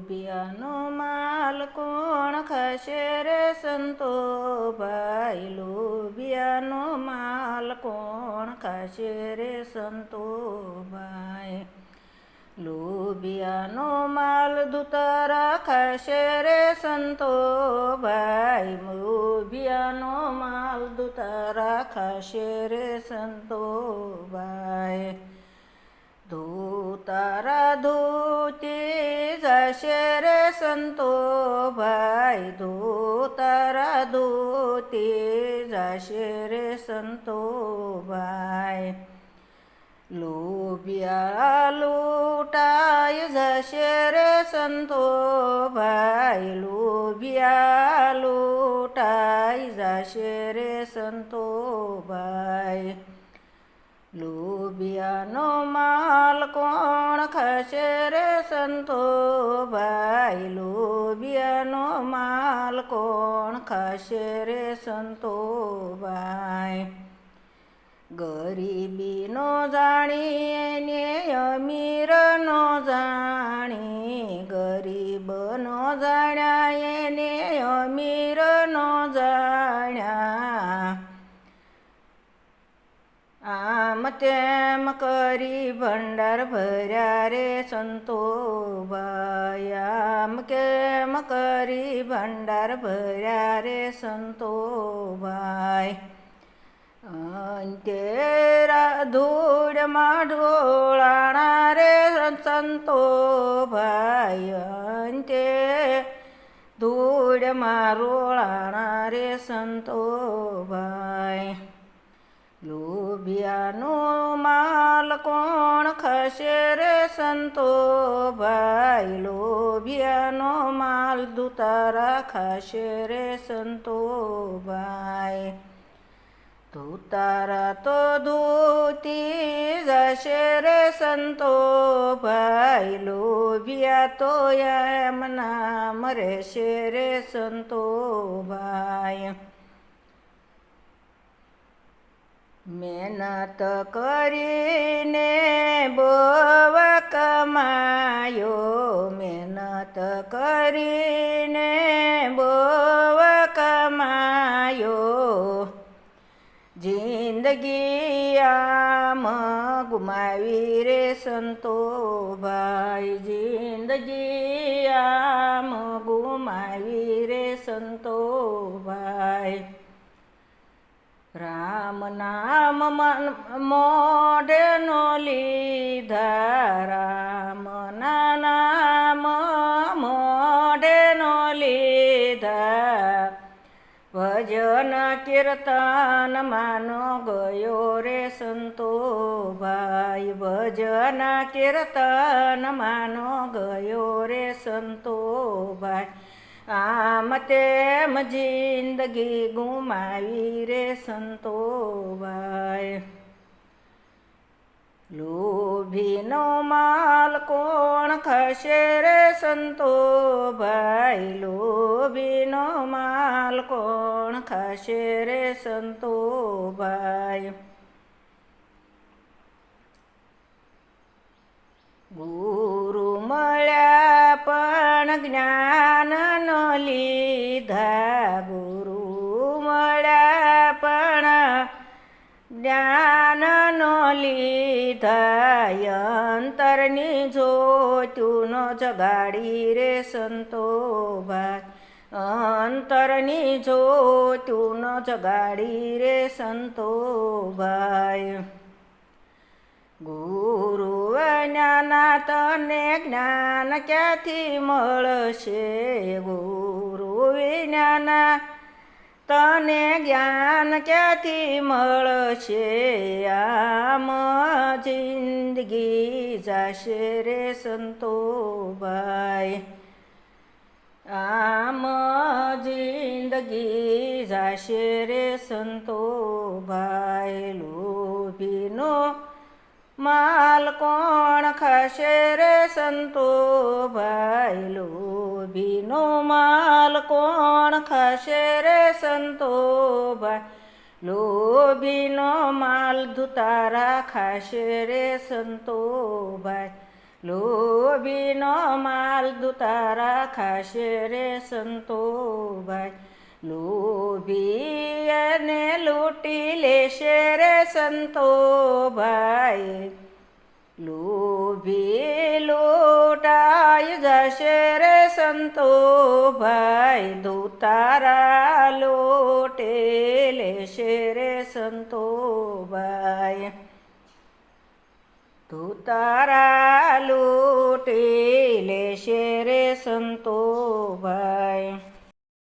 લોભિયાનો માલ કોણ ખાશે રે સંતો ભાઈ, લોભિયાનો માલ કોણ ખાશે રે સંતો ભાઈ. લોભિયાનો માલ દુતારા ખાશે રે સંતો ભાઈ, લોભિયાનો માલ દુતારા ખાશે રે સંતો ભાઈ. ધોતારા ધોતી જશે રે સંતો ભાઈ, ધોતારા ધોતી જશે રે સંતો ભાઈ. લોભિયા લૂંટાઈ જશે રે સંતો ભાઈ, લોભિયા લૂંટાઈ જશે રે સંતો ભાઈ. લોભિયાનો માલ કોણ ખાશે રે સંતો ભાઈ, લોભિયાનો માલ કોણ ખાશે રે સંતો ભાઈ. ગરીબીનો જાણી ને અમીરનો જાણી, ગરીબનો જાણ્યા એને અમીરનો જાણ્યા. આમ તેમ કરી ભંડાર ભર્યા રે સંતો ભાઈ, આમ કેમ કરી ભંડાર ભર્યા રે સંતો ભાઈ. અંતે ધૂળમાં ઢોળાણા રે સંતો ભાઈ, અંતે ધૂળમાં રોળાણા રે સંતો ભાઈ. લોભિયાનો માલ કોણ ખાશે રે સંતો ભાઈ, લોભિયાનો માલ દુતારા ખાશે રે સંતો ભાઈ. ધોતારા તો ધોતી જશે રે સંતો ભાઈ, લોભિયા તો એમના મરેશે રે સંતો ભાઈ. મહેનત કરીને બહુ કમાયો, મહેનત કરીને બહુ કમાયો. જિંદગી આમ ગુમાવી રે સંતો ભાઈ, જિંદગી આમ ગુમાવી રે સંતો ભાઈ. રામ નામ મોઢે નો લીધા, રામ નામ મોઢે નો લીધા. ભજન કીર્તન માનો ગયો રે સંતો ભાઈ, ભજન કીર્તન માનો ગયો રે સંતો ભાઈ. આમ તેમ જિંદગી ગુમાવી રે સંતો ભાઈ. લોભીનો માલ કોણ ખાશે રે સંતો ભાઈ, લોભીનો માલ કોણ ખાશે રે સંતો ભાઈ. ગુરુ મળ્યા પણ જ્ઞાન ન લીધા, ગુરુ મળ્યા પણ જ્ઞાન નો લીધા. અંતરની જ્યોતું ન જગાડી રે સંતો ભાઈ, અંતરની જ્યોતું ન જગાડી રે સંતો ભાઈ. ગુરુ જ્ઞાના તને જ્ઞાન ક્યાંથી મળશે, ગુરુ વિજ્ઞાના તને જ્ઞાન ક્યાંથી મળશે. આમ જિંદગી જશે રે સંતો ભાઈ, આમ જિંદગી જશે રે સંતો ભાઈ. લોભીનો માલ કોણ ખાશે રે સંતો ભાઈ, લોભીનો માલ કોણ ખાશે રે સંતો ભાઈ. લોભીનો માલ દુતારા ખાશે રે સંતો ભાઈ, લોભીનો માલ દુતારા ખાશે રે સંતોભાઈ લોભી અને લૂંટી લેશે રે સંતોભાઈ લોભી લૂંટાઈ જશે રે સંતોભાઈ દુતારા લોટે લેશે રે સંતોભાઈ દુતારા લૂંટી લેશે રે સંતોભાઈ